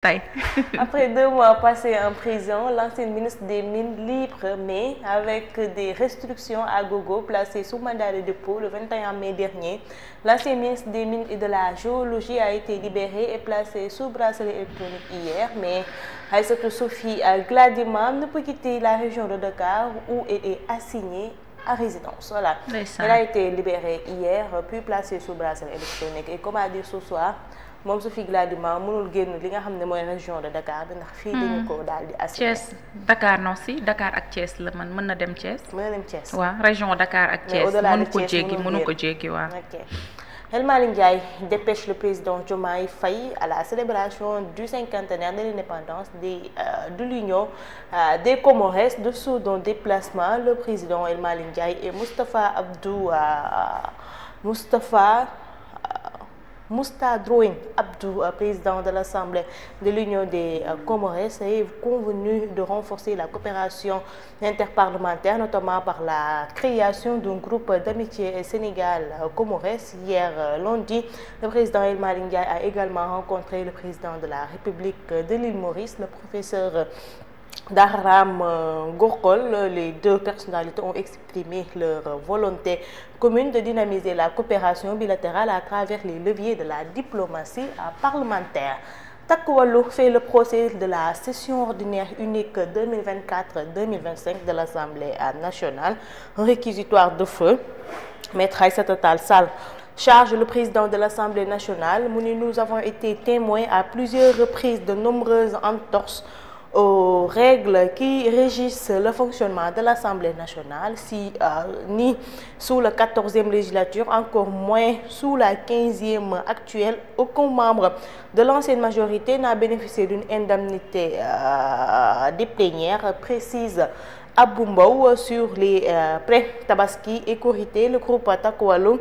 tey. Après 2 mois passés en prison, l'ancienne ministre des Mines libre, mais avec des restrictions à gogo, placée sous mandat de dépôt le 21 mai dernier. L'ancien ministre des Mines et de la Géologie a été libéré et placé sous bracelet électronique hier, mais Aïssatou Sophie Gladimam ne peut quitter la région de Dakar où elle est assignée à résidence. Voilà. Elle a été libérée hier, puis placée sous bracelet électronique. Et comme a dit ce soir, moom Sophie Gladima mënul génn li nga xam ne mooy région de Dakar bi ndax fii dañu ko daal di assigné. Thiès Dakar non si Dakar ak Thiès la mën na dem Thiès. mën na dem Thiès. waaw région Dakar ak Thiès mënu ko jéggi waaw. ok El Malick Ndiaye dépêche le président Diomaye Faye à la célébration du 50e de l'indépendance de l'Union des Comores. Dessous d'un déplacement, le président El Malick Ndiaye et Moustapha Abdou, président de l'Assemblée de l'Union des Comores, est convenu de renforcer la coopération interparlementaire, notamment par la création d'un groupe d'amitié Sénégal-Comores. Hier lundi, le président El Malick Ndiaye a également rencontré le président de la République de l'île Maurice, le professeur Dahram Gorkol. Les deux personnalités ont exprimé leur volonté commune de dynamiser la coopération bilatérale à travers les leviers de la diplomatie parlementaire. Takku Wallu fait le procès de la session ordinaire unique 2024-2025 de l'Assemblée nationale. Un réquisitoire de feu. Maître Aïssata Tall Sall charge le président de l'Assemblée nationale. Nous avons été témoins à plusieurs reprises de nombreuses entorses aux règles qui régissent le fonctionnement de l'Assemblée nationale, ni sous la 14e législature, encore moins sous la 15e actuelle. Aucun membre de l'ancienne majorité n'a bénéficié d'une indemnité des plénières, précise Abou Mbow. Sur les pré-Tabaski et Korité, le groupe Takku Wallu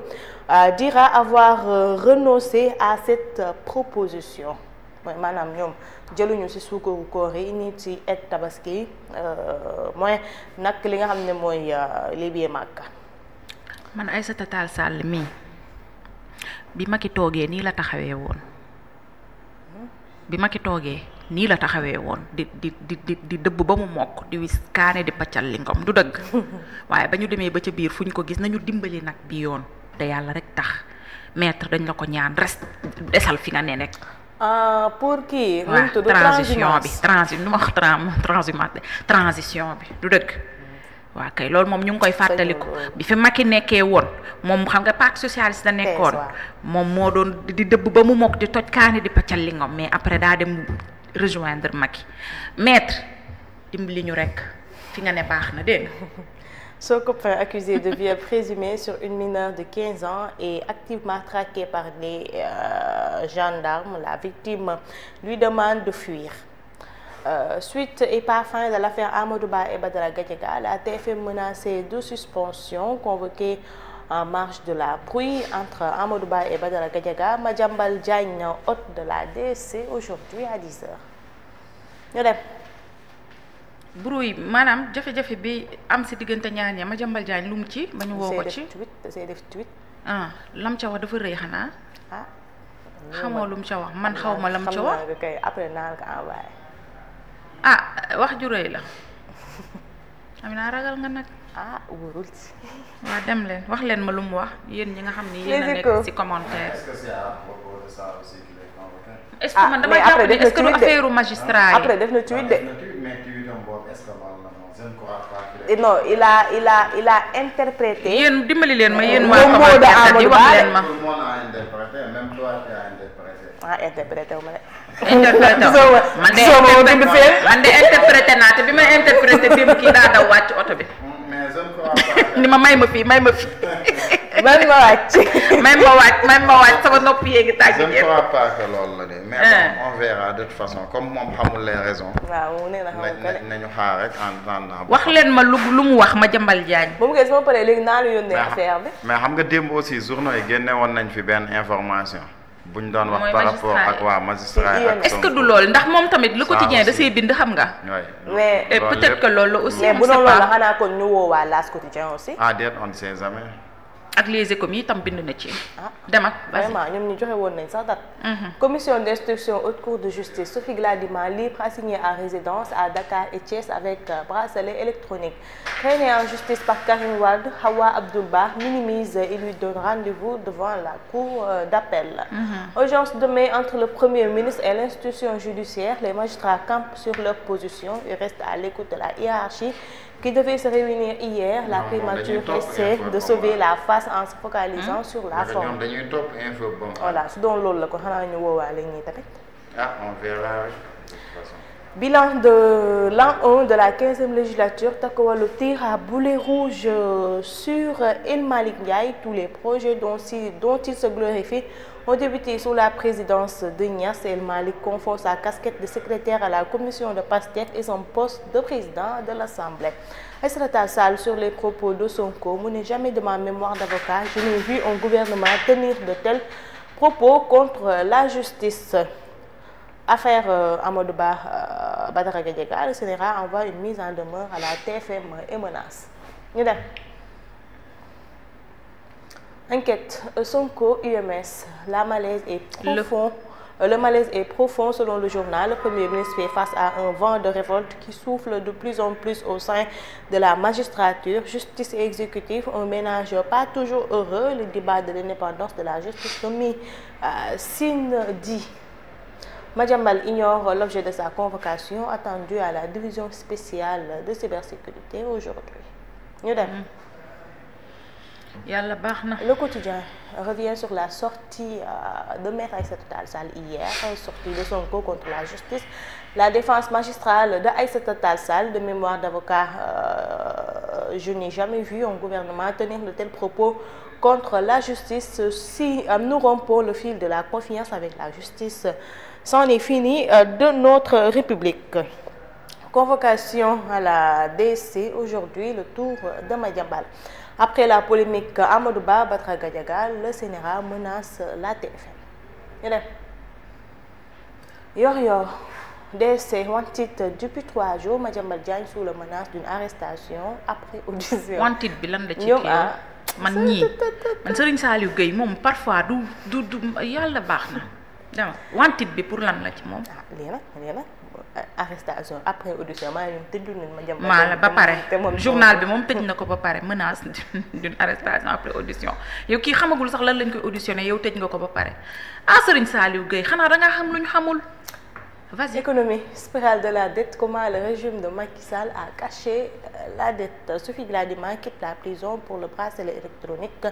dira avoir renoncé à cette proposition. Maanaam ñoom jëluñu ci suukaru koor yi nit ci et tabaski mooy nag li nga xam ne mooy libiye Màkka. Man Aïssata Tall Sall mii bi Macky toogee nii la taxawee woon di dëbb ba mu mokk di wis kaane di paccal li ngom du dëgg waaye ba ñu demee ba ca biir fu ñu ko gis nañu dimbali nag bi yoon te yàlla rek tax maître dañ la ko ñaan reste desal fi nga ne rek. pour kii. waaw transition bi du dëgg. waaw kay loolu moom ñu ngi koy fàttaliku bi fi Macky nekkee woon moom xam nga parti socialiste da nekkoon moom moo doon di dëbb ba mu mokk di toj kaani di paccal li ngom mais après daa dem rejoindre Macky maître dimbali ñu rek fi nga ne baax na dégg nga. Son copain accusé de viol présumé sur une mineure de 15 ans est activement traqué par les gendarmes. La victime lui demande de fuir. Suite et par fin de l'affaire Amadou Ba et Badara Gadiaga, la TFM menacée de suspension convoquée en marge de la brouille entre Amadou Ba et Badara Gadiaga. Madiambal Diagne, hôte de la DSC, aujourd'hui à 10h. ñu dem. brouille maanaam jafe-jafe bi am si diggante ñaar ña Madiambal Diagne lu mu ci ba ñu woo ko ci def tweet lam ca wax dafa rëy xanaa xamoo lu mu ca wax man xaw ma lam ca wax après naa ko envoyé wax ju rëy la am naa ragal nga nag wóorul waaw dem leen wax leen ma lu mu wax yéen ñi nga xam ni yéen a nekk ci commentaire est-ce que man dama jàpp ne est-ce que du affaire magistrat yi après def na tweet de non il a interprété. yéen dimbali leen ma yéen waa commentaire yi wax leen ma. interprété wu ma de. man de interprété naa te bi ma interprété démb kii daa daw wàcc oto bi. ni ma may ma fii. may ma wàcc sama nopp yéegi tàgg. je ne crois pas que loolu la de. mais bon on verra de toute façon comme moom xamul les raisons. waaw nee na nañu xaar rek en attendant. wax leen ma lu mu wax Madiambal Diagne. ba mu gis ma paree léegi naa la yónnee affaire bi. mais xam nga démb aussi journaux yi génne woon nañ fi benn information. buñ doon wax par rapport ak waa magistrat ak est-ce que du loolu ndax moom tamit le quotidien da see bind xam nga. mais et peut-être que loolu aussi. mais bu doon loolu xanaa kon ñu woo waa L'As quotidien aussi. déet on sait jamais. ak les Échos yi tam bind na ci. demal vraiment ñoom ñu joxe woon nañ sax date. commission d'instruction haute cour de justice Sophie Gladima libre assignée à résidence à Dakar et Thiès avec bracelet électronique. Traînée en justice par Karim Wade, Hawa Abdoul Ba minimise et lui donne rendez-vous devant la cour d'appel. Audience demain entre le Premier ministre et l'institution judiciaire. Les magistrats campent sur leur position et restent à l'écoute de la hiérarchie qui devait se réunir hier. La primature essaie de sauver la face en se focalisant sur la forme. Voilà, su doon loolu la ko xanaa ñu woowaale ñii tamit. On verra. Bilan de l'an 1 de la 15e législature, Takku Wallu tire à boulet rouge sur El Malick Ndiaye. Tous les projets dont il se glorifie ont débuté sous la présidence de Niass. El Malick confond sa casquette de secrétaire à la commission de Pastef et son poste de président de l'Assemblée. Aïssata Tall Sall sur les propos de Sonko. Mu ne jamais de ma mémoire d'avocat, je n'ai vu un gouvernement tenir de tels propos contre la justice. Affaire Amadou Ba Badara Gadiaga, le Sénégal envoie une mise en demeure à la TFM et menace. Ñu dem. Enquête Sonko UMS. Le malaise est profond selon le journal. Le Premier ministre fait face à un vent de révolte qui souffle de plus en plus au sein de la magistrature. Justice et exécutif, un ménage pas toujours heureux. Le débat de l'indépendance de la justice remis signe dit. Madiambal ignore l'objet de sa convocation attendue à la division spéciale de cybersécurité aujourd'hui. Ñu dem. Yàlla baax na. Le quotidien revient sur la sortie de Maître Aïssata Tall Sall hier, sortie de Sonko contre la justice. La défense magistrale de Aïssata Tall Sall, de mémoire d'avocat, je n'ai jamais vu un gouvernement tenir de tels propos contre la justice. Si nous rompons le fil de la confiance avec la justice, c'en est fini de notre République. Convocation à la DSC aujourd'hui, le tour de Madiambal. Après la polémique Amadou Ba Badara Gadiaga, le Sénégal menace la TFM. Ñu dem. Yor-yor DSC wanted depuis 3 jours. Madiambal Diagne sous la menace d'une arrestation après audition. Wanted bi lan la ci kii man ñii man Serigne Saliou Gueye moom parfois du yàlla baax na. dama wanted bi pour lan la ci moom. lii nag arrestation après audition maa ngi tëju nañ Madiambal. maa la ba pare journal bi moom tëj na ko ba pare menace d'une arrestation après audition yow kii xamagul sax lan lañ koy auditionné yow tëj nga ko ba pare Serigne Saliou Gueye xanaa dangaa xam lu ñu xamul. Vas-y. Économie, spirale de la dette, comment le régime de Macky Sall a caché la dette. Sophie Gladima quitte la prison pour le bracelet électronique.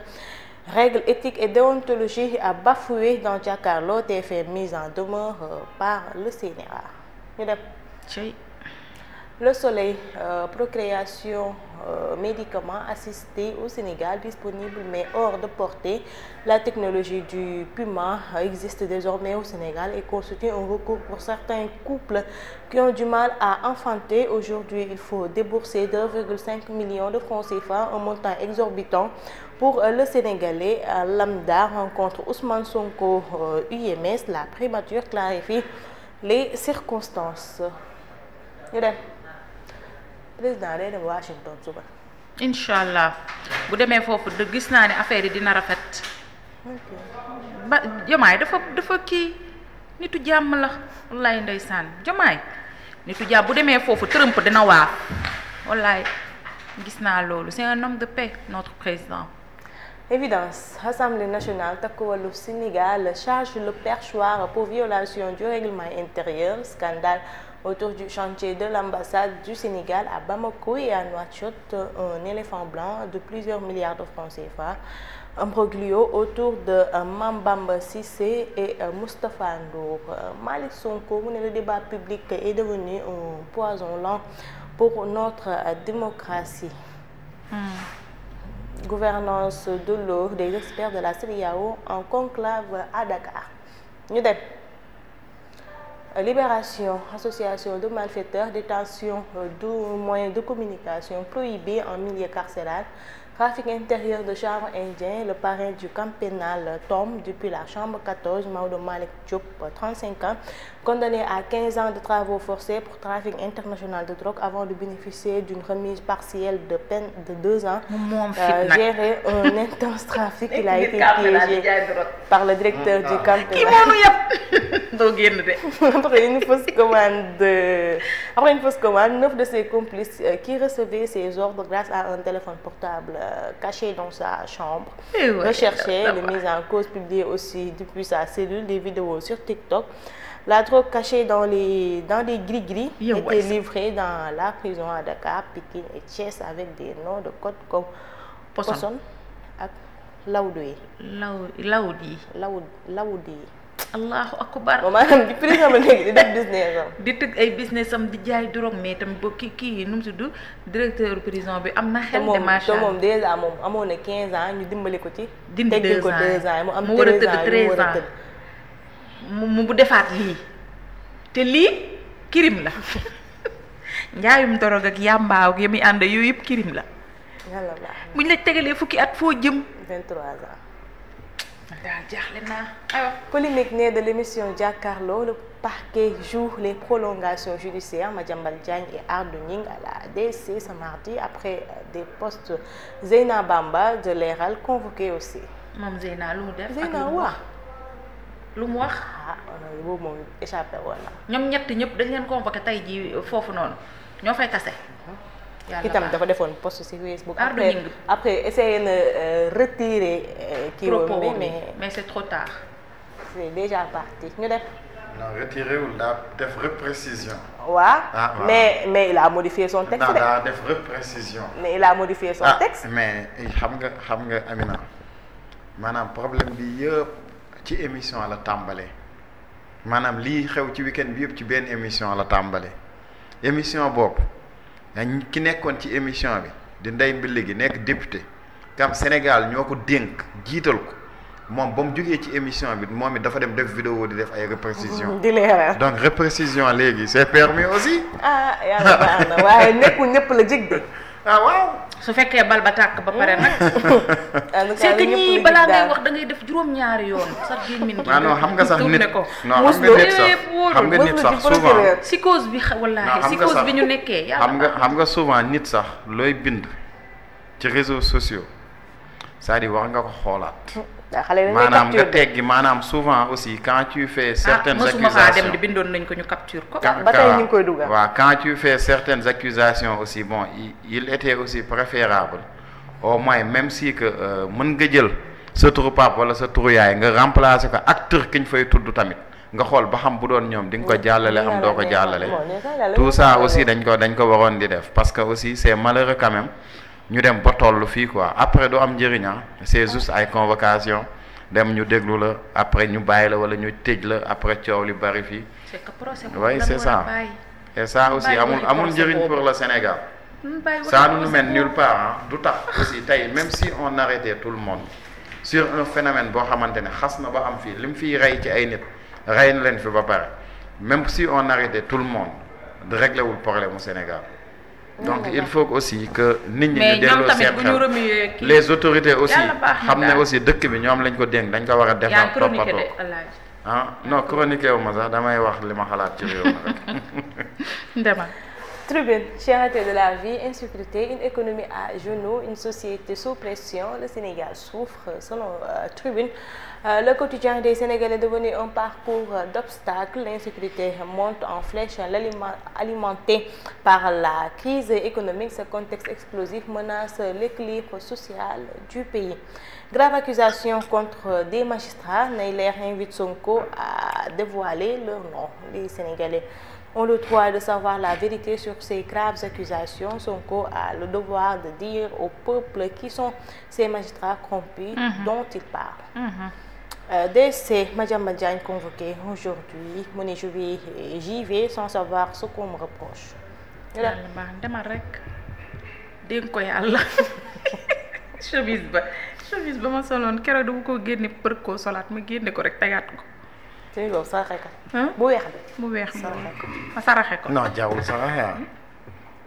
Règles éthiques et déontologie à bafouer dans Jakaarlo, TFM mise en demeure par le CNRA. Ñu dem. Le Soleil, procréation, médicaments assistés au Sénégal disponible mais hors de portée. La technologie du Puma existe désormais au Sénégal et constitue un recours pour certains couples qui ont du mal à enfanter. Aujourd'hui, il faut débourser 2,5 millions de francs CFA, un montant exorbitant pour le Sénégalais. Lambda rencontre Ousmane Sonko UMS. La primature clarifie les circonstances. Ñu dem. Président day dem Washington suba. incha allah bu demee foofu de gis naa ne affaire yi dina rafet. ba Diomaye dafa kii nitu jàmm la wallaay ndeysaan Diomaye nitu jàmm bu demee foofu Trump dina waar wallaay gis naa loolu c'est un homme de paix notre président. Évidence, Assemblée nationale, Takku Wallu Sénégal charge le perchoir pour violation du règlement intérieur. Scandale autour du chantier de l'ambassade du Sénégal à Bamako et à Nouakchott, un éléphant blanc de plusieurs milliards de francs CFA. Imbroglio autour de Mambamba Cissé et Moustapha Ndour. Malick Sonko, le débat public est devenu un poison lent pour notre démocratie. Gouvernance de l'eau, des experts de la CEDEAO en conclave à Dakar. Ñu dem. Libération, association de malfaiteurs, détention de moyens de communication prohibés en milieu carcéral. Trafic intérieur de chanvre indien, le parrain du camp pénal tombe depuis la chambre 14, Maodo Malick Diop, 35 ans, condamné à 15 ans de travaux forcés pour trafic international de drogue avant de bénéficier d'une remise partielle de peine de 2 ans. Gérer un intense trafic, il a été piégé par le directeur du camp pénal. Après une fausse commande, 9 de ses complices qui recevaient ses ordres grâce à un téléphone portable caché dans sa chambre. Recherché, les mises en cause publiées aussi depuis sa cellule, des vidéos sur TikTok. La drogue cachée dans des gris-gris était livrée dans la prison à Dakar, Pikine et Thiès avec des noms de code comme Poson ak Lawdi. Allahu akbar. maanaam di prison ba léegi di def business am. di tëgg ay business am di jaay drogue mais tamit ba kii nu mu tudd directeur prison bi am na xel de macha Allah. moom déjà moom amoon na 15 ans ñu dimbali ko ci. dindi 2 ans ko 2 ans mu am 13 ans 13 ans mu bu defaat lii te lii kirim la njaayum drogue ak yàmbaaw ak yami ànd yooyu yëpp kirim la. yàlla baax buñ la tegalee fukki at foo jëm. 23 ans. daal jaaxle naa aywa. Polémique née de l'émission Jakaarlo, le parquet joue les prolongations judiciaires. Madiambal Diagne et Ardou Gning à la DC ce mardi après des postes Zeyna Bamba de Leral convoqué aussi. moom Zeyna lu mu def. Zeyna wax lu mu wax. boobu moom échappé woon na. ñoom ñett ñëpp dañ leen convoqué tey jii foofu noonu ñoo fay kase. itam dafa defoon post ci Facebook. Ardou Gning après essayé na retirer kii woon bi mais c'est trop tard. c'est déjà parti ñu def. non retiré wul daa def reprécision. waaw mais il a modifié son texte. daa def reprécision. mais il a modifié son texte. mais xam nga Amina maanaam problème bi yëpp ci émission la tàmbalee maanaam lii xew ci week-end bi yëpp ci benn émission la tàmbalee émission boobu. ki nekkoon ci émission bi di Ndeye Mbile gi nekk député kam Sénégal ñoo ko dénk jiital ko moom ba mu jógee ci émission bi moom it dafa dem def vidéo di def ay reprécision di leeral donc reprécision léegi c'est permis aussi. yàlla baax na waaye nekkul ñëpp la jig de. waaw. su fekkee bal ba tàkk ba pare nag. c'est que ñii balaa ngay wax da ngay def juróom-ñaari yoon sax gémmiñ gi. non xam nga sax nit non xam nga nit sax souvent. psychose bi wallaahi psychose bi ñu nekkee. xam nga souvent nit sax looy bind ci réseaux sociaux c'est-à-dire war nga ko xoolaat. maanaam nga teggi maanaam souvent aussi quand tu fais certaines accusations dem di bindoon nañ ko ñu capture ko. ba tey ñu ngi koy dugal. waaw quand tu fais certaines accusations aussi bon il était aussi préférable au moins même si que mën nga jël sa turu pap wala sa turu yaay nga remplacer ko acteur ki ñu fay tudd tamit nga xool ba xam bu doon ñoom di nga ko jàllale am doo ko jàllale. tout ça aussi dañ ko waroon di def parce que aussi c'est malheureux quand même. ñu dem ba toll fii quoi après du am njëriñ c'est juste ay convocation dem ñu déglu la après ñu bàyyi la wala ñu tëj la après coow li bari fii. c'est que procès oui c'est ça et ça aussi amul njëriñ pour le Sénégal. ça nous mène nulle part du tax aussi tey même si on arrêtait tout le monde sur un phénomène boo xamante ne xas na ba am fii li mu fiy rey ci ay nit rey na leen fi ba pare même si on arrêtait tout le monde de régler wul problème au Sénégal. donc il faut aussi que nit ñi ñu delloo seen xel les autorités aussi xam ne aussi dëkk bi ñoom lañ ko dénk dañ ko war a defar toppatoo non chroniqué wu ma sax damay wax li ma xalaat ci réew mi rek. Tribune, cherté de la vie, insécurité, une économie à genoux, une société sous pression. Le Sénégal souffre, selon Tribune. Le quotidien des Sénégalais est devenu un parcours d'obstacles. L'insécurité monte en flèche, alimentée par la crise économique. Ce contexte explosif menace l'équilibre social du pays. Grave accusation contre des magistrats. Neyler invite Sonko à dévoiler leur nom. Les Sénégalais ont le droit de savoir la vérité sur ces graves accusations. Sonko a le devoir de dire au peuple qui sont ces magistrats corrompus dont il parle. DC Madiambal Diagne convoqué aujourd'hui. Mu ne j'y vais sans savoir ce qu'on me reproche. yàlla baax demal rek dégg ko yàlla. chemise ba ma soloon keroog dama ko génne për koo solaat ma génne ko rek tegaat ko. te yow saraxe ko. bu weex bi. bu weex bi ma saraxe ko. non jawul saraxe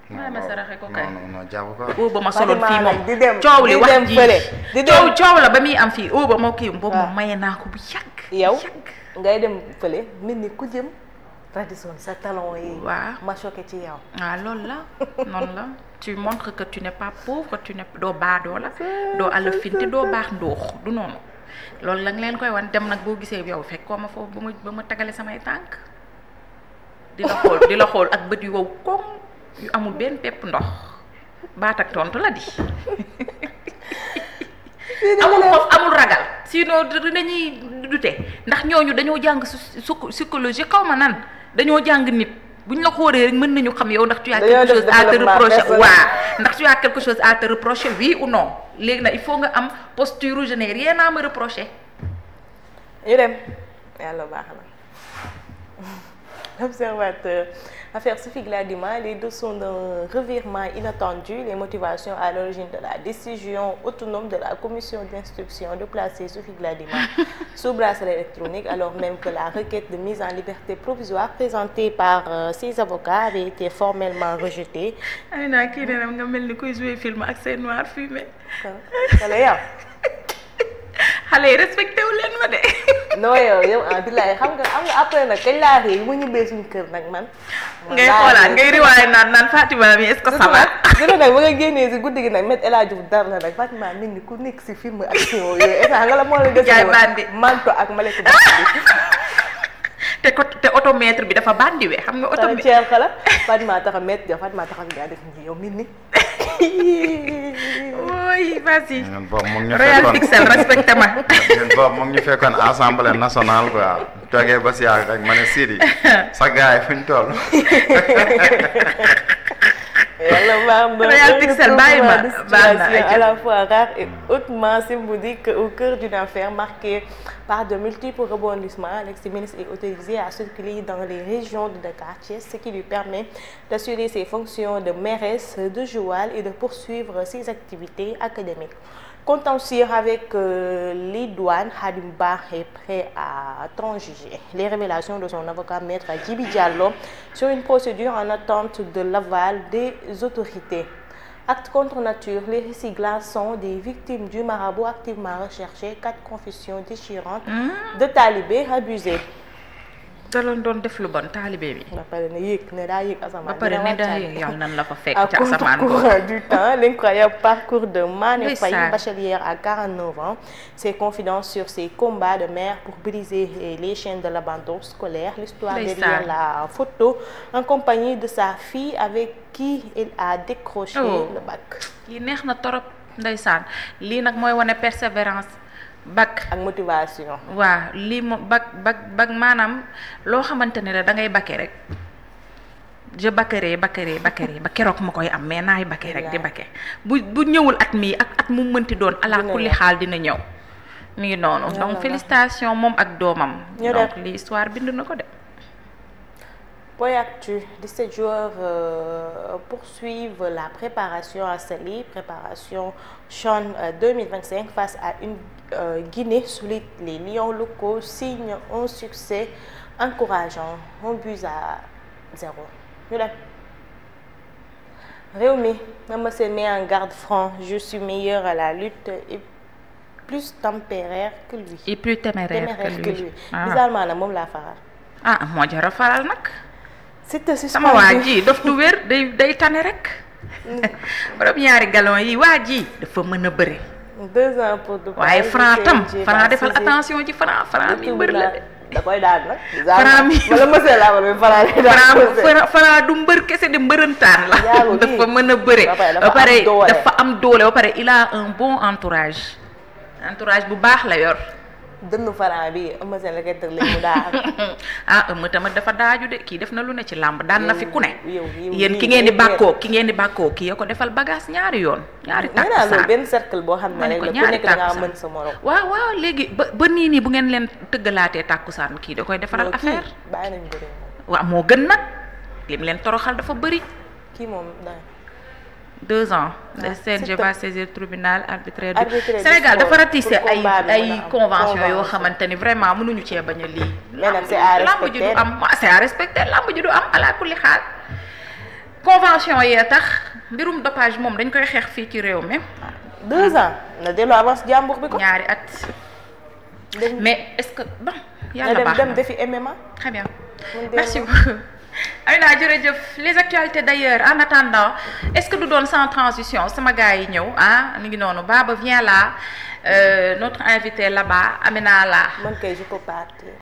ma saraxe ko kay non jabu ko ba ma soloon fii moom coow li wax ji coow la ba muy am fii ba moo kii boobu moom maye naa ko bu yàgg yow ngay dem fële mel ni ku jëm tradition sa talon yi ma choqué ci yow loolu la noonu la tu montres que tu n'es pas pauvre, tu n'es doo baadoo la doo alafinte doo baax ndoox du noonu loolu la nga leen koy wan dem nag boo gisee yow fekkoo ma foofu ba ma tagale samay tànk di la xool ak bët yu wow koŋ yu amul benn pepp ndox baat ak tontu la di amul xof amul ragal sinon dañuy dute ndax ñooñu dañoo jàng psychologie xaw ma nan dañoo jàng nit buñ la xóoree rek mën nañu xam yow ndax tu as quelque chose à te reprocher ndax tu as quelque chose à te reprocher oui ou non léegi nag il faut nga am posture je n'ai rien à me reprocher. ñu dem yàlla baax na. L'Observateur. Affaire Sophie Gladima, les deux sont d'un revirement inattendu. Les motivations à l'origine de la décision autonome de la commission d'instruction de placer Sophie Gladima sous bracelet électronique, alors même que la requête de mise en liberté provisoire présentée par ses avocats avait été formellement rejetée. Amina kii nee na nga mel ni kuy jouer film ak say noir fumé. xale yi respecté wu leen ma de. non yow billaay xam nga après nag kañ laa xëy mu ñibbee suñu kër nag man. ngay xoolaat ngay riwaay naan Fatima mi est-ce que ça va. dina nag ba nga génnee si guddi gi nag met El Hadj Diouf dara la nag Fatima mel ni ku nekk si film action yooyu instant nga la moo la. jaay bandi manto ak maleku bandi. te automètre bi dafa bandiwe xam nga auto bi. ceeb xala Fatima taxa met ja Fatima taxa bi daa def nii yow mel ni. oui vas-y. boobu Royal Pixel respecté ma. boobu mu ngi ñu fekkoon assemblée nationale quoi toogee ba si yàgg rek ma ne Sidi sa gars yi fu ñu toll. Royal Pixel bàyyi ma à la fois rare et hautement symbolique au cœur d'une affaire marquée par de multiples rebondissements. L'ex-ministre est autorisé à circuler dans les régions de Dakar, Thiès, ce qui lui permet d'assurer ses fonctions de mairesse de Joal et de poursuivre ses activités académiques. Contentieux avec les douanes, Khadim Ba est prêt à transiger. Les révélations de son avocat maître Djibi Diallo sur une procédure en attente de l'aval des autorités. Acte contre nature, les récits glaçants des victimes du marabout activement recherchées, 4 confessions déchirantes de talibés abusés. da doon def lu bon taalibe bi. ba pare ne yéeg ne daa yéeg asamaan. ba pare ne daa yéeg yow nan la fa fekk ci asamaan boobu. À contre-courant du temps, l'incroyable parcours de Mané Faye, bachelière à 49 ans, ses confidences sur ses combats de mère pour briser les chaînes de l'abandon scolaire, l'histoire derrière la photo en compagnie de sa fille avec qui il a décroché le bac. yi neex na torop ndeysaan lii nag mooy wane persévérance. bac ak motivation. waaw lii moom bac maanaam loo xamante ne la da ngay bakke rek je bakkaree ba keroog ma koy am mais naay bakke rek di bakke bu ñëwul at mii ak at mu mënti doon ala kulli xaal dina ñëw mi ngi noonu donc félicitations moom ak doomam donc li histoire bind na ko de. Poyactu, 17 joueurs poursuivent la préparation à Saly, préparation CHAN 2025 face à une Guinée solide. Les Lions locaux signent un succès encourageant, 1-0. Réumi, Mama se met en garde franc. Je suis meilleur à la lutte et plus téméraire que lui. Et plus téméraire que lui. Bizarrement, la moom laa faral. Ah moo jara faral nag. sama waa ji daf du wér day tane rek. borom ñaari galon yi waa ji dafa mën a bëri. 2 ans pour Dubaï. waaye Franc tam Franc defal attention ci Franc mi mbër la de. da koy daan nag. Franc mi wala monsieur la wala Franc du mbër kese de mbërëntaan la. dafa mën a bëre. ba pare dafa am doole ba pare il a un bon entourage bu baax la yor. dënnu Franc bi Eumeu Sène la koy tëg léegi mu daa Eumeu tamit dafa daaju de kii def na lu ne ci làmb daan na fi ku ne yéen ki ngeen di bàkkoo kii ya ko defal bagage ñaari yoon ñaari tàkkusaan benn cercle boo xam ne rek ku nekk da ngaa mën sa morom waaw léegi ba nii bu ngeen leen tëggalaatee tàkkusaan kii da koy defaral affaire bàyyi nañ bëri waaw moo gën nag lim leen toroxal dafa bëri kii moom 2 ans. Le CNG va saisir le tribunal arbitraire du Sénégal dafa ratissé ay convention yoo xamante ni vraiment mënuñu cee bañ a lii. mais nag c'est à respecter lamb ji du am c'est à respecter lamb ji du am ala kulli xaal. convention yee tax mbirum dopage moom dañ koy xeex fii ci réew mi. 2 ans na delloo avance jàmbur bi ko. ñaari at. mais est-ce que bon. yàlla baax na dem defi MMA. très bien merci beaucoup. Amina jërëjëf les actualités d'ailleurs en attendant est-ce que du doon sans transition sama gars yi ñëw ni ngi noonu Baba vient là notre invité là-bas Amina là. man kay je peux partir.